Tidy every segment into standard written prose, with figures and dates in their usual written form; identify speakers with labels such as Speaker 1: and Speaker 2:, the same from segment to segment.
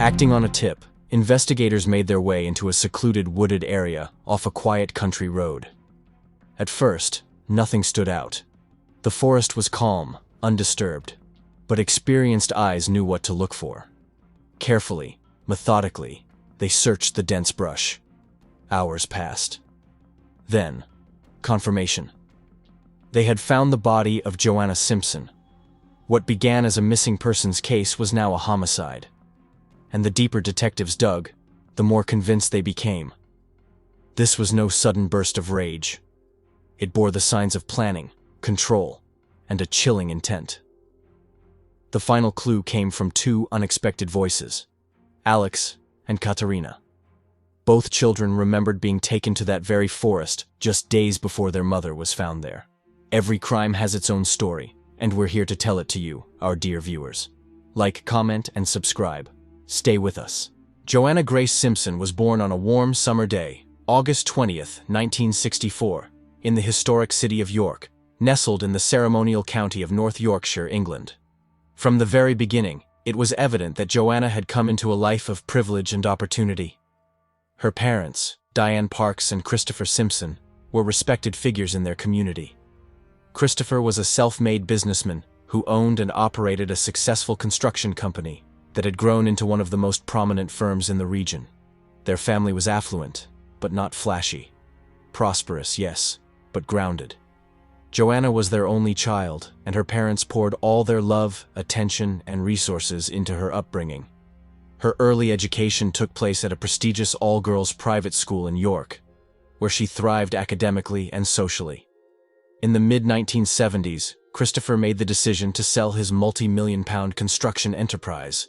Speaker 1: Acting on a tip, investigators made their way into a secluded wooded area off a quiet country road. At first, nothing stood out. The forest was calm, undisturbed, but experienced eyes knew what to look for. Carefully, methodically, they searched the dense brush. Hours passed. Then, confirmation. They had found the body of Joanna Simpson. What began as a missing persons case was now a homicide. And the deeper detectives dug, the more convinced they became. This was no sudden burst of rage. It bore the signs of planning, control, and a chilling intent. The final clue came from two unexpected voices, Alex and Katerina. Both children remembered being taken to that very forest just days before their mother was found there. Every crime has its own story, and we're here to tell it to you, our dear viewers. Like, comment, and subscribe. Stay with us. Joanna Grace Simpson was born on a warm summer day, August 20th, 1964, in the historic city of York, nestled in the ceremonial county of North Yorkshire, England. From the very beginning, it was evident that Joanna had come into a life of privilege and opportunity. Her parents, Diane Parks and Christopher Simpson, were respected figures in their community. Christopher was a self-made businessman who owned and operated a successful construction company that had grown into one of the most prominent firms in the region. Their family was affluent, but not flashy. Prosperous, yes, but grounded. Joanna was their only child, and her parents poured all their love, attention, and resources into her upbringing. Her early education took place at a prestigious all-girls private school in York, where she thrived academically and socially. In the mid-1970s, Christopher made the decision to sell his multi-million-pound construction enterprise.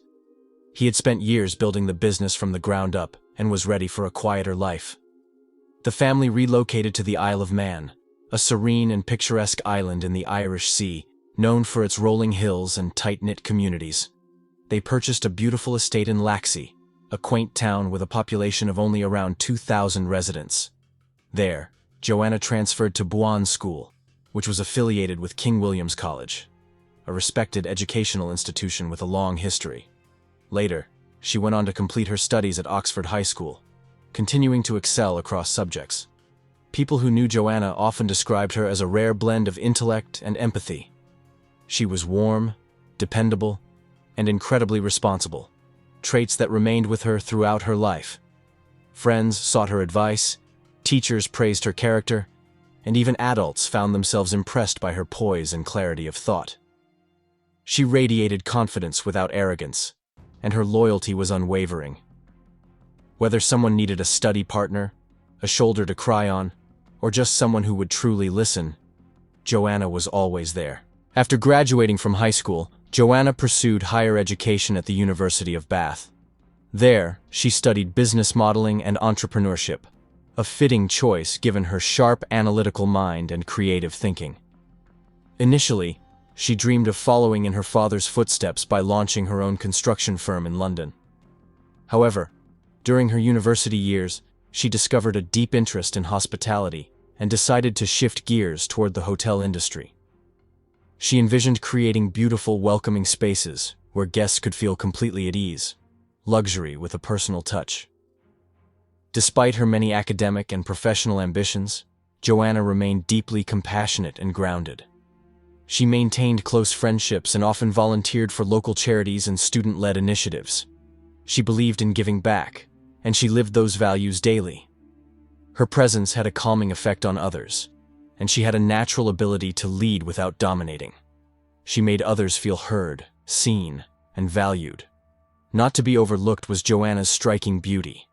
Speaker 1: He had spent years building the business from the ground up and was ready for a quieter life. The family relocated to the Isle of Man, a serene and picturesque island in the Irish Sea, known for its rolling hills and tight-knit communities. They purchased a beautiful estate in Laxey, a quaint town with a population of only around 2,000 residents. There, Joanna transferred to Buon School, which was affiliated with King William's College, a respected educational institution with a long history. Later, she went on to complete her studies at Oxford High School, continuing to excel across subjects. People who knew Joanna often described her as a rare blend of intellect and empathy. She was warm, dependable, and incredibly responsible, traits that remained with her throughout her life. Friends sought her advice, teachers praised her character, and even adults found themselves impressed by her poise and clarity of thought. She radiated confidence without arrogance, and her loyalty was unwavering. Whether someone needed a study partner, a shoulder to cry on, or just someone who would truly listen, Joanna was always there. After graduating from high school, Joanna pursued higher education at the University of Bath. There, she studied business modeling and entrepreneurship, a fitting choice given her sharp analytical mind and creative thinking. Initially, she dreamed of following in her father's footsteps by launching her own construction firm in London. However, during her university years, she discovered a deep interest in hospitality and decided to shift gears toward the hotel industry. She envisioned creating beautiful, welcoming spaces where guests could feel completely at ease, luxury with a personal touch. Despite her many academic and professional ambitions, Joanna remained deeply compassionate and grounded. She maintained close friendships and often volunteered for local charities and student-led initiatives. She believed in giving back, and she lived those values daily. Her presence had a calming effect on others, and she had a natural ability to lead without dominating. She made others feel heard, seen, and valued. Not to be overlooked was Joanna's striking beauty.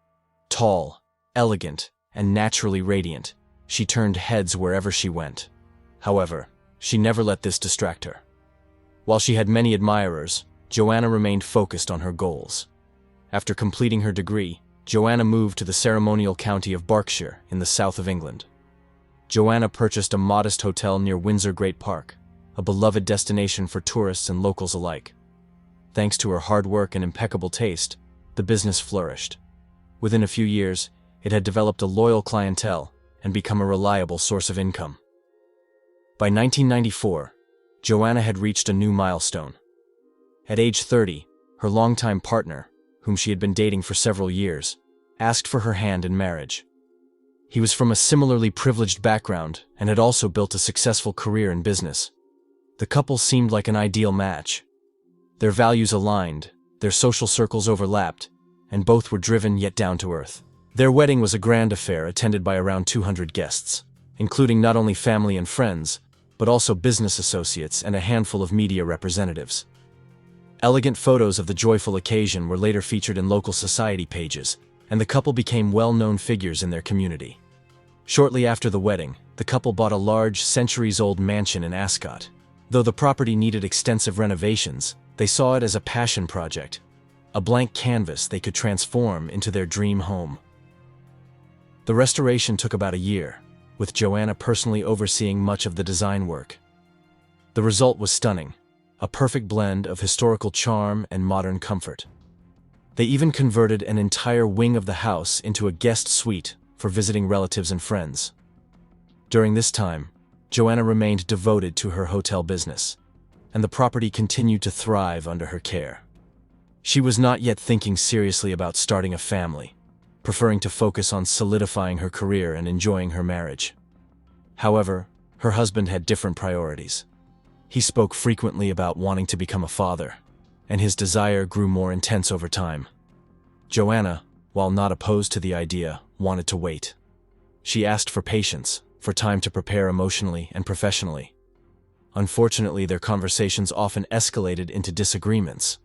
Speaker 1: Tall, elegant, and naturally radiant, she turned heads wherever she went. However, she never let this distract her. While she had many admirers, Joanna remained focused on her goals. After completing her degree, Joanna moved to the ceremonial county of Berkshire in the south of England. Joanna purchased a modest hotel near Windsor Great Park, a beloved destination for tourists and locals alike. Thanks to her hard work and impeccable taste, the business flourished. Within a few years, it had developed a loyal clientele and become a reliable source of income. By 1994, Joanna had reached a new milestone. At age 30, her longtime partner, whom she had been dating for several years, asked for her hand in marriage. He was from a similarly privileged background and had also built a successful career in business. The couple seemed like an ideal match. Their values aligned, their social circles overlapped, and both were driven yet down to earth. Their wedding was a grand affair attended by around 200 guests, including not only family and friends, but also business associates and a handful of media representatives. Elegant photos of the joyful occasion were later featured in local society pages, and the couple became well-known figures in their community. Shortly after the wedding, the couple bought a large, centuries-old mansion in Ascot. Though the property needed extensive renovations, they saw it as a passion project, a blank canvas they could transform into their dream home. The restoration took about a year, with Joanna personally overseeing much of the design work. The result was stunning, a perfect blend of historical charm and modern comfort. They even converted an entire wing of the house into a guest suite for visiting relatives and friends. During this time, Joanna remained devoted to her hotel business, and the property continued to thrive under her care. She was not yet thinking seriously about starting a family, preferring to focus on solidifying her career and enjoying her marriage. However, her husband had different priorities. He spoke frequently about wanting to become a father, and his desire grew more intense over time. Joanna, while not opposed to the idea, wanted to wait. She asked for patience, for time to prepare emotionally and professionally. Unfortunately, their conversations often escalated into disagreements.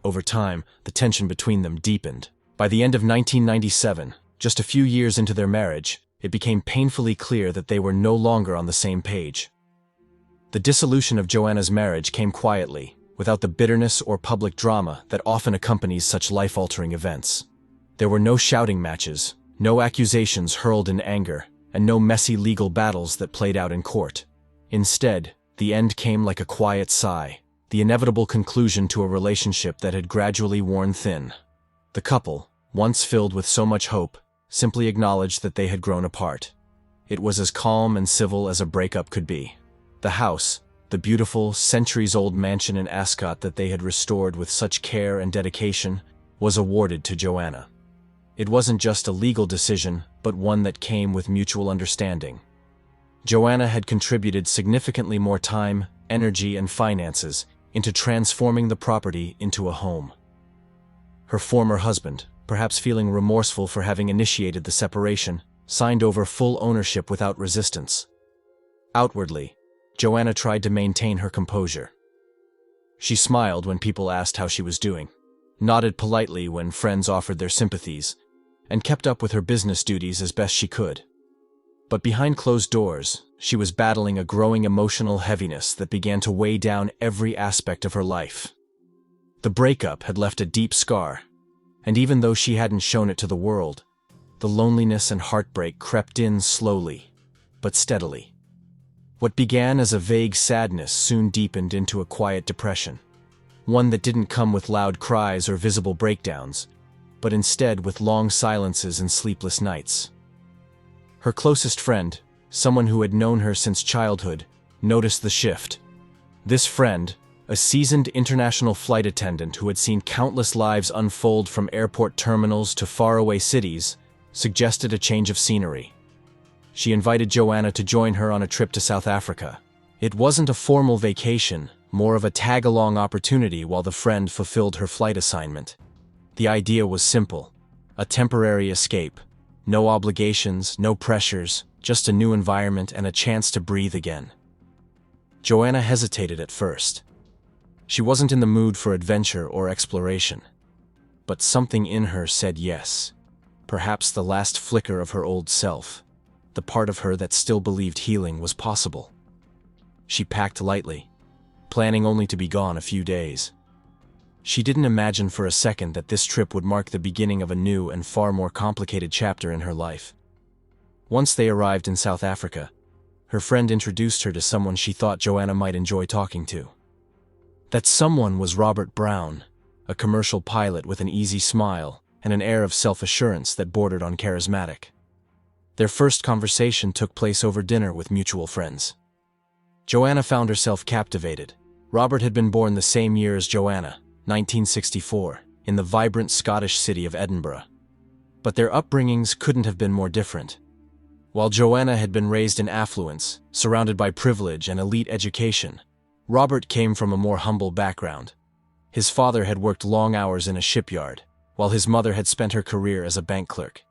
Speaker 1: Over time, the tension between them deepened. By the end of 1997, just a few years into their marriage, it became painfully clear that they were no longer on the same page. The dissolution of Joanna's marriage came quietly, without the bitterness or public drama that often accompanies such life-altering events. There were no shouting matches, no accusations hurled in anger, and no messy legal battles that played out in court. Instead, the end came like a quiet sigh, the inevitable conclusion to a relationship that had gradually worn thin. The couple, once filled with so much hope, simply acknowledged that they had grown apart. It was as calm and civil as a breakup could be. The house, the beautiful, centuries-old mansion in Ascot that they had restored with such care and dedication, was awarded to Joanna. It wasn't just a legal decision, but one that came with mutual understanding. Joanna had contributed significantly more time, energy, and finances into transforming the property into a home. Her former husband, perhaps feeling remorseful for having initiated the separation, signed over full ownership without resistance. Outwardly, Joanna tried to maintain her composure. She smiled when people asked how she was doing, nodded politely when friends offered their sympathies, and kept up with her business duties as best she could. But behind closed doors, she was battling a growing emotional heaviness that began to weigh down every aspect of her life. The breakup had left a deep scar, and even though she hadn't shown it to the world, the loneliness and heartbreak crept in slowly, but steadily. What began as a vague sadness soon deepened into a quiet depression, one that didn't come with loud cries or visible breakdowns, but instead with long silences and sleepless nights. Her closest friend, someone who had known her since childhood, noticed the shift. This friend, a seasoned international flight attendant who had seen countless lives unfold from airport terminals to faraway cities, suggested a change of scenery. She invited Joanna to join her on a trip to South Africa. It wasn't a formal vacation, more of a tag-along opportunity while the friend fulfilled her flight assignment. The idea was simple, a temporary escape. No obligations, no pressures, just a new environment and a chance to breathe again. Joanna hesitated at first. She wasn't in the mood for adventure or exploration. But something in her said yes. Perhaps the last flicker of her old self, the part of her that still believed healing was possible. She packed lightly, planning only to be gone a few days. She didn't imagine for a second that this trip would mark the beginning of a new and far more complicated chapter in her life. Once they arrived in South Africa, her friend introduced her to someone she thought Joanna might enjoy talking to. That someone was Robert Brown, a commercial pilot with an easy smile and an air of self-assurance that bordered on charismatic. Their first conversation took place over dinner with mutual friends. Joanna found herself captivated. Robert had been born the same year as Joanna, 1964, in the vibrant Scottish city of Edinburgh. But their upbringings couldn't have been more different. While Joanna had been raised in affluence, surrounded by privilege and elite education, Robert came from a more humble background. His father had worked long hours in a shipyard, while his mother had spent her career as a bank clerk.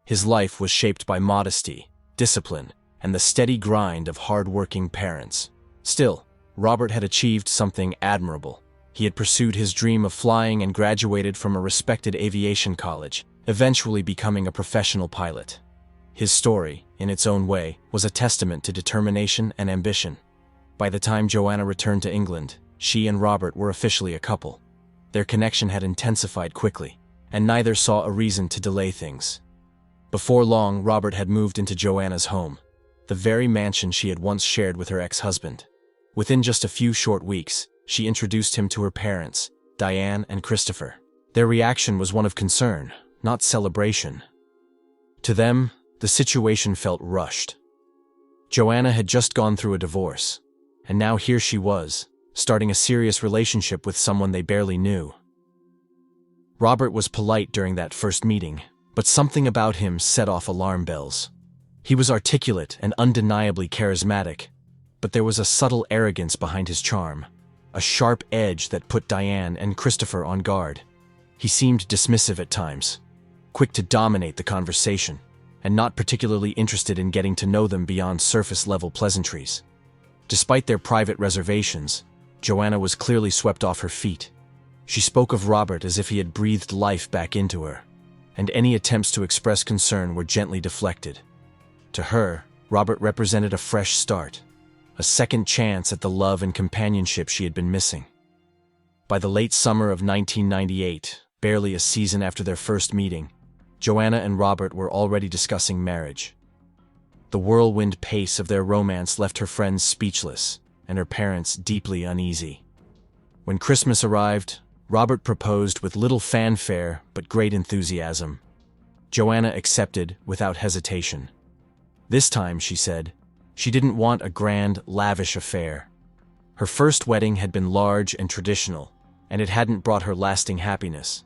Speaker 1: His life was shaped by modesty, discipline, and the steady grind of hard-working parents. Still, Robert had achieved something admirable. He had pursued his dream of flying and graduated from a respected aviation college, eventually becoming a professional pilot. His story, in its own way, was a testament to determination and ambition. By the time Joanna returned to England, she and Robert were officially a couple. Their connection had intensified quickly, and neither saw a reason to delay things. Before long, Robert had moved into Joanna's home, the very mansion she had once shared with her ex-husband. Within just a few short weeks, she introduced him to her parents, Diane and Christopher. Their reaction was one of concern, not celebration. To them, the situation felt rushed. Joanna had just gone through a divorce, and now here she was, starting a serious relationship with someone they barely knew. Robert was polite during that first meeting, but something about him set off alarm bells. He was articulate and undeniably charismatic, but there was a subtle arrogance behind his charm, a sharp edge that put Diane and Christopher on guard. He seemed dismissive at times, quick to dominate the conversation, and not particularly interested in getting to know them beyond surface-level pleasantries. Despite their private reservations, Joanna was clearly swept off her feet. She spoke of Robert as if he had breathed life back into her, and any attempts to express concern were gently deflected. To her, Robert represented a fresh start, a second chance at the love and companionship she had been missing. By the late summer of 1998, barely a season after their first meeting, Joanna and Robert were already discussing marriage. The whirlwind pace of their romance left her friends speechless, and her parents deeply uneasy. When Christmas arrived, Robert proposed with little fanfare but great enthusiasm. Joanna accepted without hesitation. This time, she said, she didn't want a grand, lavish affair. Her first wedding had been large and traditional, and it hadn't brought her lasting happiness.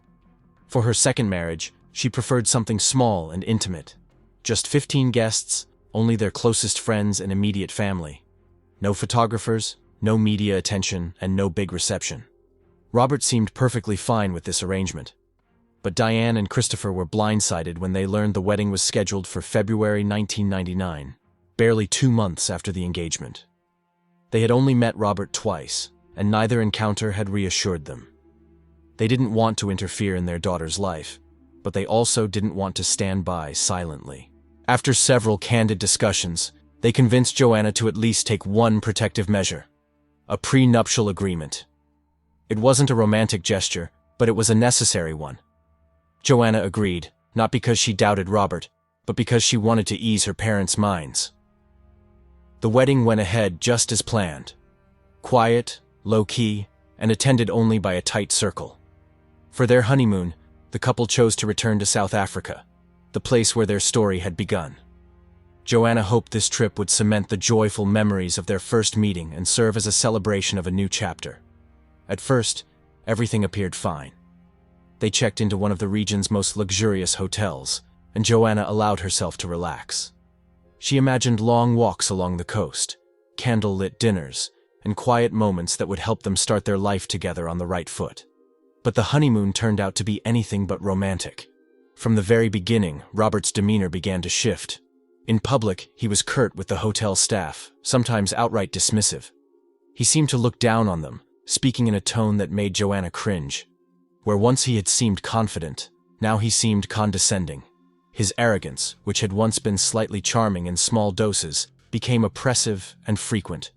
Speaker 1: For her second marriage, she preferred something small and intimate. Just 15 guests, only their closest friends and immediate family. No photographers, no media attention, and no big reception. Robert seemed perfectly fine with this arrangement. But Diane and Christopher were blindsided when they learned the wedding was scheduled for February 1999, barely 2 months after the engagement. They had only met Robert twice, and neither encounter had reassured them. They didn't want to interfere in their daughter's life, but they also didn't want to stand by silently. After several candid discussions, they convinced Joanna to at least take one protective measure: a prenuptial agreement. It wasn't a romantic gesture, but it was a necessary one. Joanna agreed, not because she doubted Robert, but because she wanted to ease her parents' minds. The wedding went ahead just as planned. Quiet, low-key, and attended only by a tight circle. For their honeymoon, the couple chose to return to South Africa, the place where their story had begun. Joanna hoped this trip would cement the joyful memories of their first meeting and serve as a celebration of a new chapter. At first, everything appeared fine. They checked into one of the region's most luxurious hotels, and Joanna allowed herself to relax. She imagined long walks along the coast, candle-lit dinners, and quiet moments that would help them start their life together on the right foot. But the honeymoon turned out to be anything but romantic. From the very beginning, Robert's demeanor began to shift. In public, he was curt with the hotel staff, sometimes outright dismissive. He seemed to look down on them, speaking in a tone that made Joanna cringe. Where once he had seemed confident, now he seemed condescending. His arrogance, which had once been slightly charming in small doses, became oppressive and frequent.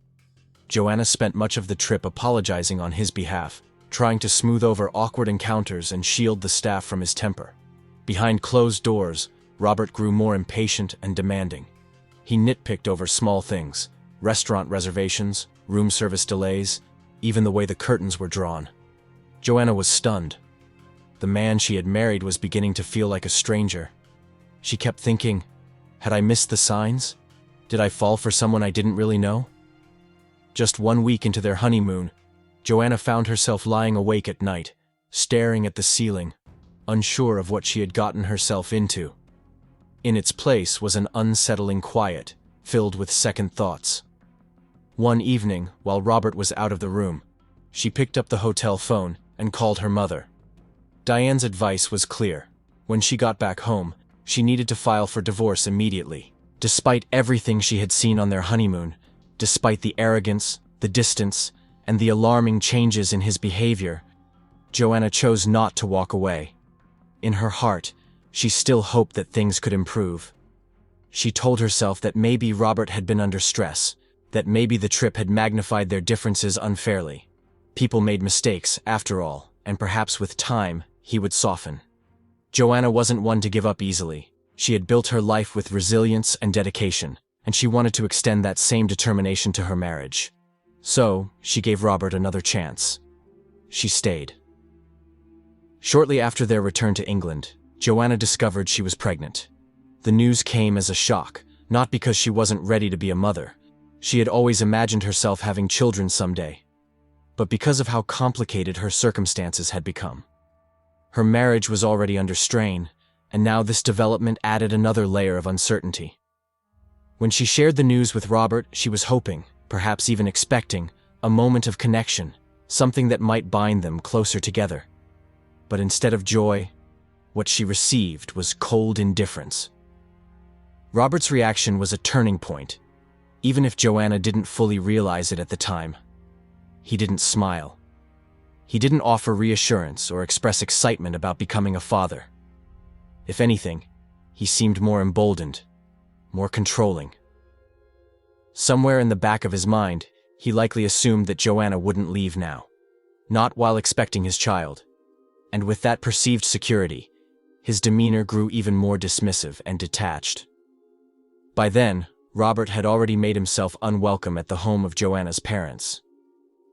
Speaker 1: Joanna spent much of the trip apologizing on his behalf, trying to smooth over awkward encounters and shield the staff from his temper. Behind closed doors, Robert grew more impatient and demanding. He nitpicked over small things: restaurant reservations, room service delays, even the way the curtains were drawn. Joanna was stunned. The man she had married was beginning to feel like a stranger. She kept thinking, had I missed the signs? Did I fall for someone I didn't really know? Just 1 week into their honeymoon, Joanna found herself lying awake at night, staring at the ceiling, unsure of what she had gotten herself into. In its place was an unsettling quiet, filled with second thoughts. One evening, while Robert was out of the room, she picked up the hotel phone and called her mother. Diane's advice was clear. When she got back home, she needed to file for divorce immediately. Despite everything she had seen on their honeymoon, despite the arrogance, the distance, and the alarming changes in his behavior, Joanna chose not to walk away. In her heart, she still hoped that things could improve. She told herself that maybe Robert had been under stress, that maybe the trip had magnified their differences unfairly. People made mistakes, after all, and perhaps with time, he would soften. Joanna wasn't one to give up easily. She had built her life with resilience and dedication, and she wanted to extend that same determination to her marriage. So, she gave Robert another chance. She stayed. Shortly after their return to England, Joanna discovered she was pregnant. The news came as a shock, not because she wasn't ready to be a mother. She had always imagined herself having children someday, but because of how complicated her circumstances had become. Her marriage was already under strain, and now this development added another layer of uncertainty. When she shared the news with Robert, she was hoping, perhaps even expecting, a moment of connection, something that might bind them closer together. But instead of joy, what she received was cold indifference. Robert's reaction was a turning point, even if Joanna didn't fully realize it at the time. He didn't smile. He didn't offer reassurance or express excitement about becoming a father. If anything, he seemed more emboldened, more controlling. Somewhere in the back of his mind, he likely assumed that Joanna wouldn't leave now, not while expecting his child. And with that perceived security, his demeanor grew even more dismissive and detached. By then, Robert had already made himself unwelcome at the home of Joanna's parents.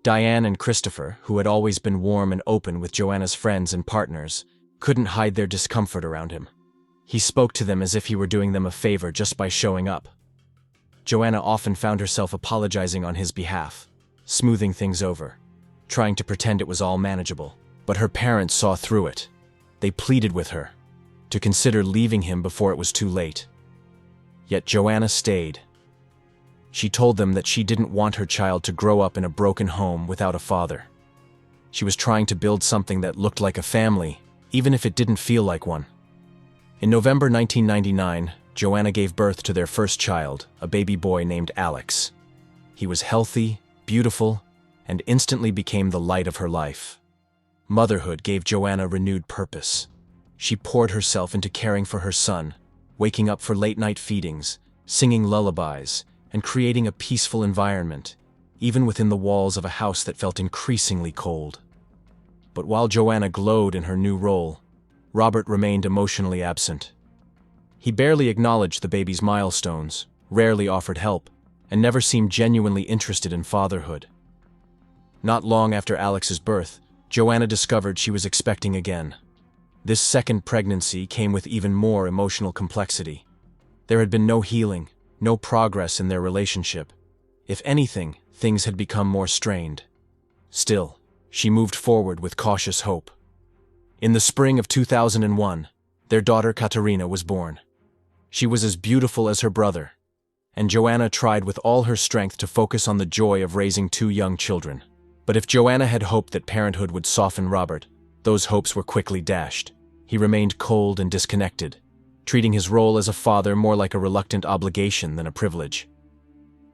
Speaker 1: Diane and Christopher, who had always been warm and open with Joanna's friends and partners, couldn't hide their discomfort around him. He spoke to them as if he were doing them a favor just by showing up. Joanna often found herself apologizing on his behalf, smoothing things over, trying to pretend it was all manageable. But her parents saw through it. They pleaded with her to consider leaving him before it was too late. Yet Joanna stayed. She told them that she didn't want her child to grow up in a broken home without a father. She was trying to build something that looked like a family, even if it didn't feel like one. In November 1999, Joanna gave birth to their first child, a baby boy named Alex. He was healthy, beautiful, and instantly became the light of her life. Motherhood gave Joanna renewed purpose. She poured herself into caring for her son, waking up for late-night feedings, singing lullabies, and creating a peaceful environment, even within the walls of a house that felt increasingly cold. But while Joanna glowed in her new role, Robert remained emotionally absent. He barely acknowledged the baby's milestones, rarely offered help, and never seemed genuinely interested in fatherhood. Not long after Alex's birth, Joanna discovered she was expecting again. This second pregnancy came with even more emotional complexity. There had been no healing, no progress in their relationship. If anything, things had become more strained. Still, she moved forward with cautious hope. In the spring of 2001, their daughter Katerina was born. She was as beautiful as her brother, and Joanna tried with all her strength to focus on the joy of raising two young children. But if Joanna had hoped that parenthood would soften Robert, those hopes were quickly dashed. He remained cold and disconnected, treating his role as a father more like a reluctant obligation than a privilege.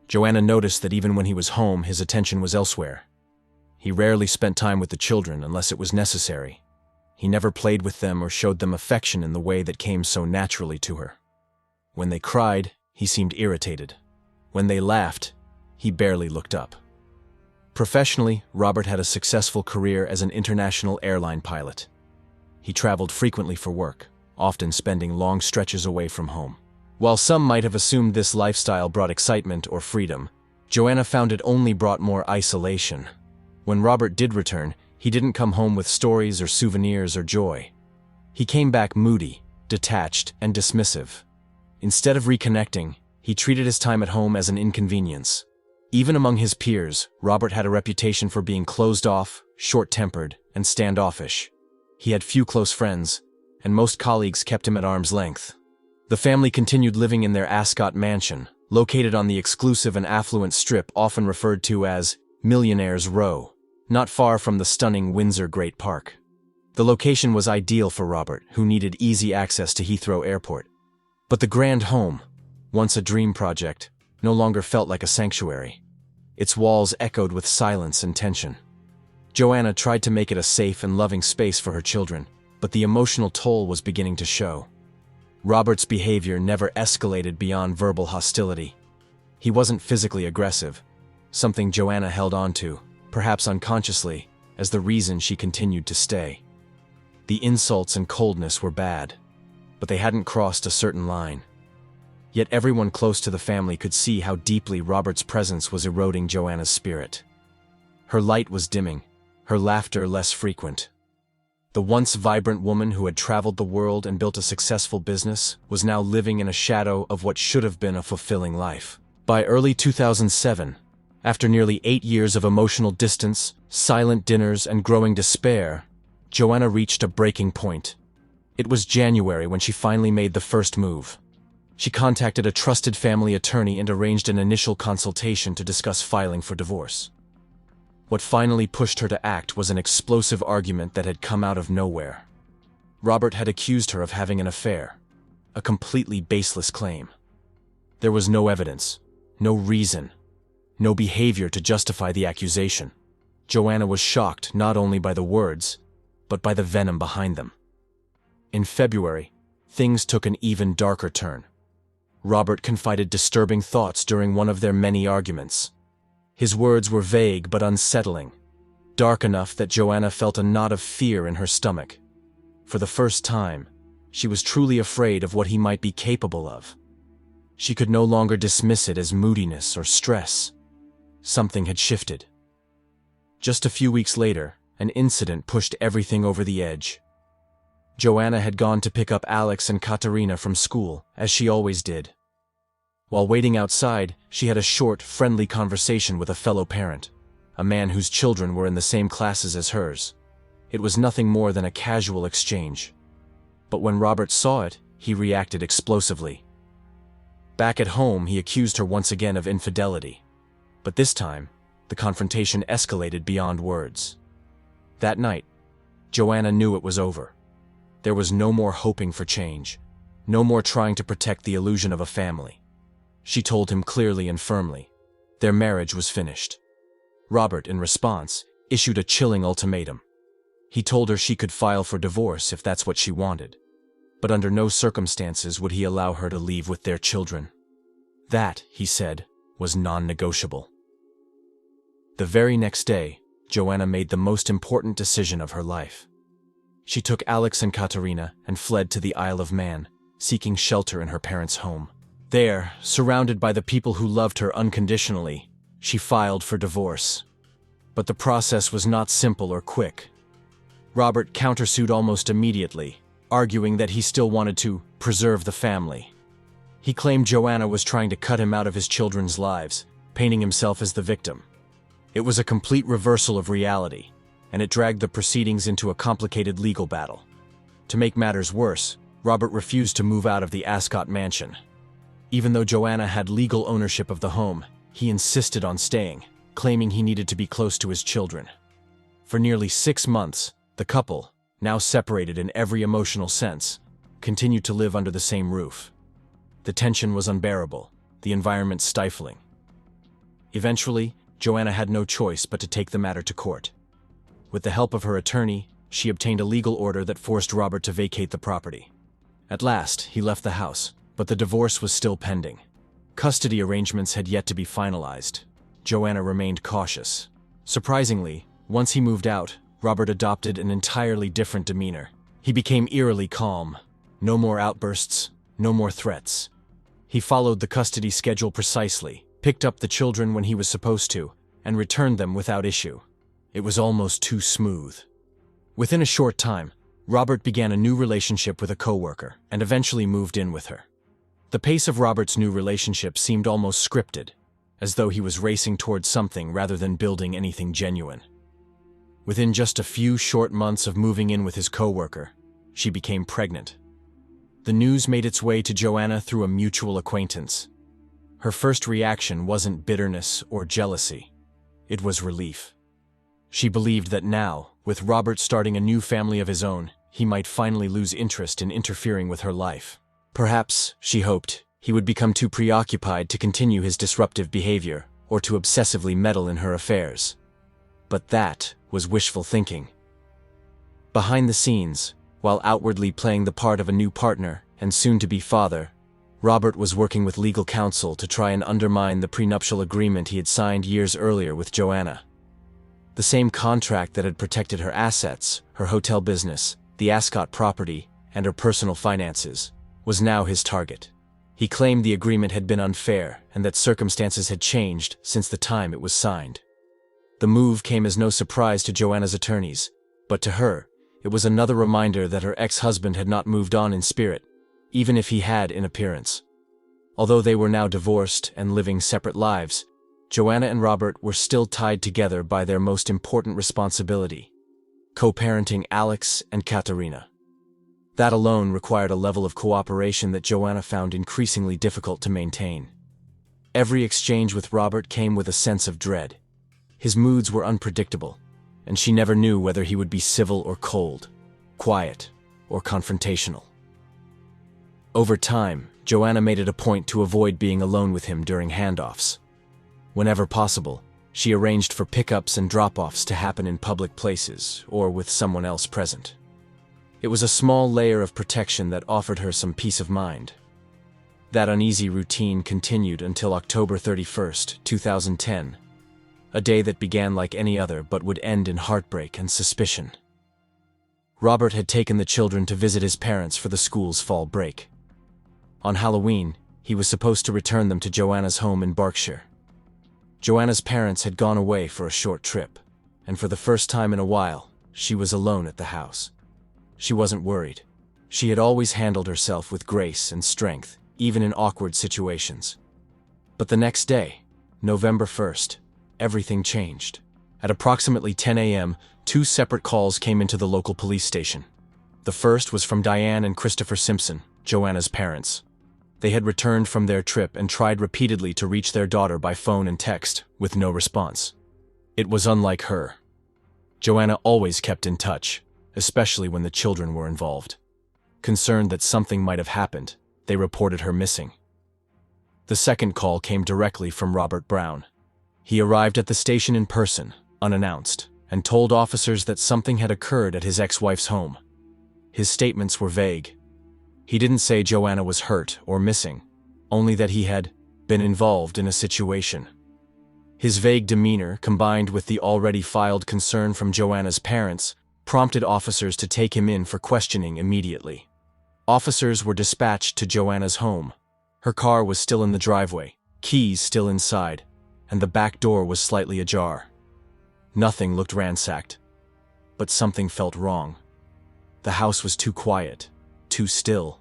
Speaker 1: Joanna noticed that even when he was home, his attention was elsewhere. He rarely spent time with the children unless it was necessary. He never played with them or showed them affection in the way that came so naturally to her. When they cried, he seemed irritated. When they laughed, he barely looked up. Professionally, Robert had a successful career as an international airline pilot. He traveled frequently for work, often spending long stretches away from home. While some might have assumed this lifestyle brought excitement or freedom, Joanna found it only brought more isolation. When Robert did return, he didn't come home with stories or souvenirs or joy. He came back moody, detached, and dismissive. Instead of reconnecting, he treated his time at home as an inconvenience. Even among his peers, Robert had a reputation for being closed off, short-tempered, and standoffish. He had few close friends, and most colleagues kept him at arm's length. The family continued living in their Ascot mansion, located on the exclusive and affluent strip often referred to as Millionaire's Row, not far from the stunning Windsor Great Park. The location was ideal for Robert, who needed easy access to Heathrow Airport. But the grand home, once a dream project, no longer felt like a sanctuary. Its walls echoed with silence and tension. Joanna tried to make it a safe and loving space for her children, but the emotional toll was beginning to show. Robert's behavior never escalated beyond verbal hostility. He wasn't physically aggressive, something Joanna held on to, perhaps unconsciously, as the reason she continued to stay. The insults and coldness were bad, but they hadn't crossed a certain line. Yet everyone close to the family could see how deeply Robert's presence was eroding Joanna's spirit. Her light was dimming, her laughter less frequent. The once vibrant woman who had traveled the world and built a successful business was now living in a shadow of what should have been a fulfilling life. By early 2007, after nearly 8 years of emotional distance, silent dinners, and growing despair, Joanna reached a breaking point. It was January when she finally made the first move. She contacted a trusted family attorney and arranged an initial consultation to discuss filing for divorce. What finally pushed her to act was an explosive argument that had come out of nowhere. Robert had accused her of having an affair, a completely baseless claim. There was no evidence, no reason, no behavior to justify the accusation. Joanna was shocked not only by the words, but by the venom behind them. In February, things took an even darker turn. Robert confided disturbing thoughts during one of their many arguments. His words were vague but unsettling, dark enough that Joanna felt a knot of fear in her stomach. For the first time, she was truly afraid of what he might be capable of. She could no longer dismiss it as moodiness or stress. Something had shifted. Just a few weeks later, an incident pushed everything over the edge. Joanna had gone to pick up Alex and Katerina from school, as she always did. While waiting outside, she had a short, friendly conversation with a fellow parent, a man whose children were in the same classes as hers. It was nothing more than a casual exchange. But when Robert saw it, he reacted explosively. Back at home, he accused her once again of infidelity. But this time, the confrontation escalated beyond words. That night, Joanna knew it was over. There was no more hoping for change, no more trying to protect the illusion of a family. She told him clearly and firmly. Their marriage was finished. Robert, in response, issued a chilling ultimatum. He told her she could file for divorce if that's what she wanted, but under no circumstances would he allow her to leave with their children. That, he said, was non-negotiable. The very next day, Joanna made the most important decision of her life. She took Alex and Katerina and fled to the Isle of Man, seeking shelter in her parents' home. There, surrounded by the people who loved her unconditionally, she filed for divorce. But the process was not simple or quick. Robert countersued almost immediately, arguing that he still wanted to preserve the family. He claimed Joanna was trying to cut him out of his children's lives, painting himself as the victim. It was a complete reversal of reality, and it dragged the proceedings into a complicated legal battle. To make matters worse, Robert refused to move out of the Ascot mansion. Even though Joanna had legal ownership of the home, he insisted on staying, claiming he needed to be close to his children. For nearly 6 months, the couple, now separated in every emotional sense, continued to live under the same roof. The tension was unbearable, the environment stifling. Eventually, Joanna had no choice but to take the matter to court. With the help of her attorney, she obtained a legal order that forced Robert to vacate the property. At last, he left the house, but the divorce was still pending. Custody arrangements had yet to be finalized. Joanna remained cautious. Surprisingly, once he moved out, Robert adopted an entirely different demeanor. He became eerily calm. No more outbursts, no more threats. He followed the custody schedule precisely, picked up the children when he was supposed to, and returned them without issue. It was almost too smooth. Within a short time, Robert began a new relationship with a coworker and eventually moved in with her. The pace of Robert's new relationship seemed almost scripted, as though he was racing towards something rather than building anything genuine. Within just a few short months of moving in with his coworker, she became pregnant. The news made its way to Joanna through a mutual acquaintance. Her first reaction wasn't bitterness or jealousy. It was relief. She believed that now, with Robert starting a new family of his own, he might finally lose interest in interfering with her life. Perhaps, she hoped, he would become too preoccupied to continue his disruptive behavior or to obsessively meddle in her affairs. But that was wishful thinking. Behind the scenes, while outwardly playing the part of a new partner and soon-to-be father, Robert was working with legal counsel to try and undermine the prenuptial agreement he had signed years earlier with Joanna. The same contract that had protected her assets, her hotel business, the Ascot property, and her personal finances, was now his target. He claimed the agreement had been unfair and that circumstances had changed since the time it was signed. The move came as no surprise to Joanna's attorneys, but to her, it was another reminder that her ex-husband had not moved on in spirit, even if he had in appearance. Although they were now divorced and living separate lives, Joanna and Robert were still tied together by their most important responsibility: co-parenting Alex and Katerina. That alone required a level of cooperation that Joanna found increasingly difficult to maintain. Every exchange with Robert came with a sense of dread. His moods were unpredictable, and she never knew whether he would be civil or cold, quiet or confrontational. Over time, Joanna made it a point to avoid being alone with him during handoffs. Whenever possible, she arranged for pickups and drop-offs to happen in public places or with someone else present. It was a small layer of protection that offered her some peace of mind. That uneasy routine continued until October 31st, 2010, a day that began like any other but would end in heartbreak and suspicion. Robert had taken the children to visit his parents for the school's fall break. On Halloween, he was supposed to return them to Joanna's home in Berkshire. Joanna's parents had gone away for a short trip, and for the first time in a while, she was alone at the house. She wasn't worried. She had always handled herself with grace and strength, even in awkward situations. But the next day, November 1st, everything changed. At approximately 10 a.m., 2 separate calls came into the local police station. The first was from Diane and Christopher Simpson, Joanna's parents. They had returned from their trip and tried repeatedly to reach their daughter by phone and text, with no response. It was unlike her. Joanna always kept in touch, especially when the children were involved. Concerned that something might have happened, they reported her missing. The second call came directly from Robert Brown. He arrived at the station in person, unannounced, and told officers that something had occurred at his ex-wife's home. His statements were vague. He didn't say Joanna was hurt or missing, only that he had been involved in a situation. His vague demeanor, combined with the already filed concern from Joanna's parents, prompted officers to take him in for questioning immediately. Officers were dispatched to Joanna's home. Her car was still in the driveway, keys still inside, and the back door was slightly ajar. Nothing looked ransacked, but something felt wrong. The house was too quiet, too still.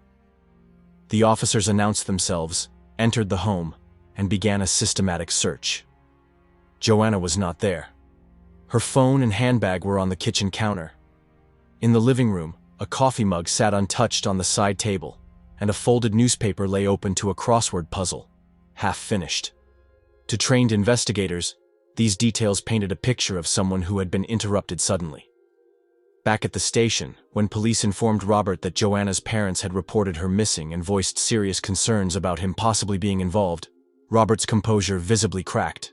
Speaker 1: The officers announced themselves, entered the home, and began a systematic search. Joanna was not there. Her phone and handbag were on the kitchen counter. In the living room, a coffee mug sat untouched on the side table, and a folded newspaper lay open to a crossword puzzle, half finished. To trained investigators, these details painted a picture of someone who had been interrupted suddenly. Back at the station, when police informed Robert that Joanna's parents had reported her missing and voiced serious concerns about him possibly being involved, Robert's composure visibly cracked.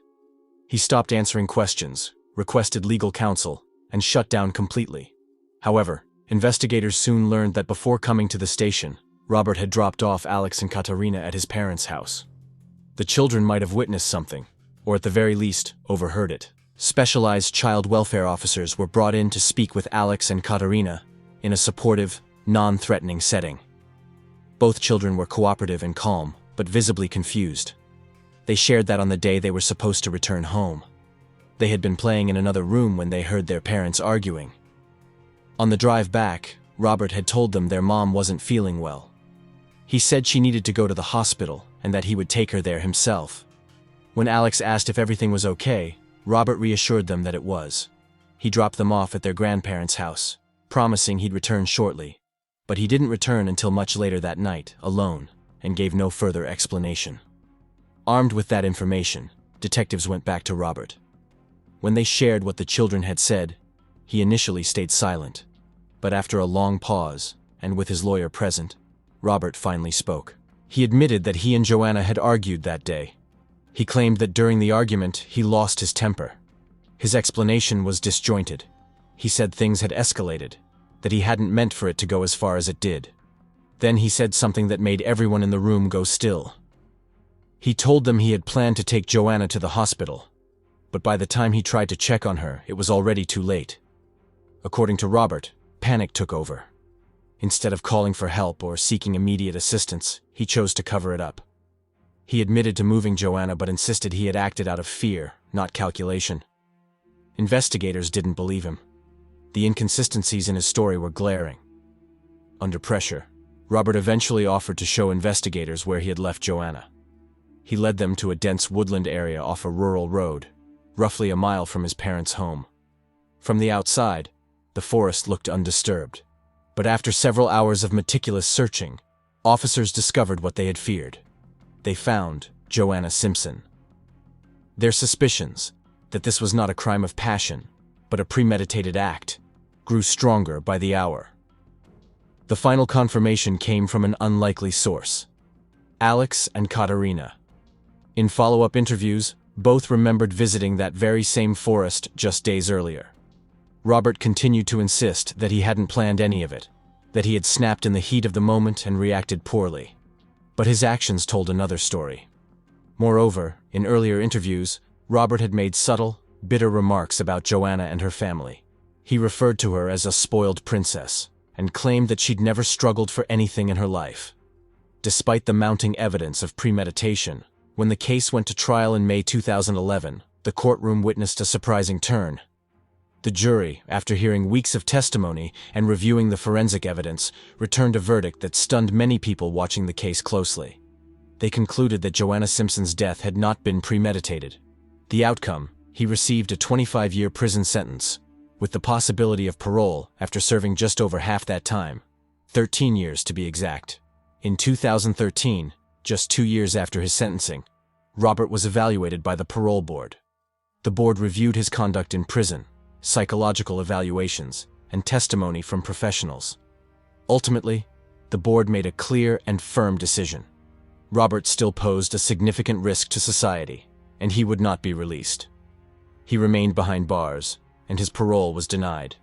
Speaker 1: He stopped answering questions, requested legal counsel, and shut down completely. However, investigators soon learned that before coming to the station, Robert had dropped off Alex and Katerina at his parents' house. The children might have witnessed something, or at the very least, overheard it. Specialized child welfare officers were brought in to speak with Alex and Katerina in a supportive, non-threatening setting. Both children were cooperative and calm, but visibly confused. They shared that on the day they were supposed to return home, they had been playing in another room when they heard their parents arguing. On the drive back, Robert had told them their mom wasn't feeling well. He said she needed to go to the hospital and that he would take her there himself. When Alex asked if everything was okay, Robert reassured them that it was. He dropped them off at their grandparents' house, promising he'd return shortly. But he didn't return until much later that night, alone, and gave no further explanation. Armed with that information, detectives went back to Robert. When they shared what the children had said, he initially stayed silent. But after a long pause, and with his lawyer present, Robert finally spoke. He admitted that he and Joanna had argued that day. He claimed that during the argument, he lost his temper. His explanation was disjointed. He said things had escalated, that he hadn't meant for it to go as far as it did. Then he said something that made everyone in the room go still. He told them he had planned to take Joanna to the hospital, but by the time he tried to check on her, it was already too late. According to Robert, panic took over. Instead of calling for help or seeking immediate assistance, he chose to cover it up. He admitted to moving Joanna but insisted he had acted out of fear, not calculation. Investigators didn't believe him. The inconsistencies in his story were glaring. Under pressure, Robert eventually offered to show investigators where he had left Joanna. He led them to a dense woodland area off a rural road, roughly a mile from his parents' home. From the outside, the forest looked undisturbed. But after several hours of meticulous searching, officers discovered what they had feared. They found Joanna Simpson. Their suspicions, that this was not a crime of passion, but a premeditated act, grew stronger by the hour. The final confirmation came from an unlikely source: Alex and Katerina. In follow-up interviews, both remembered visiting that very same forest just days earlier. Robert continued to insist that he hadn't planned any of it, that he had snapped in the heat of the moment and reacted poorly. But his actions told another story. Moreover, in earlier interviews, Robert had made subtle, bitter remarks about Joanna and her family. He referred to her as a spoiled princess, and claimed that she'd never struggled for anything in her life. Despite the mounting evidence of premeditation, when the case went to trial in May 2011, the courtroom witnessed a surprising turn. The jury, after hearing weeks of testimony and reviewing the forensic evidence, returned a verdict that stunned many people watching the case closely. They concluded that Joanna Simpson's death had not been premeditated. The outcome: he received a 25-year prison sentence, with the possibility of parole after serving just over half that time, 13 years to be exact. In 2013, just 2 years after his sentencing, Robert was evaluated by the parole board. The board reviewed his conduct in prison, psychological evaluations, and testimony from professionals. Ultimately, the board made a clear and firm decision. Robert still posed a significant risk to society, and he would not be released. He remained behind bars, and his parole was denied.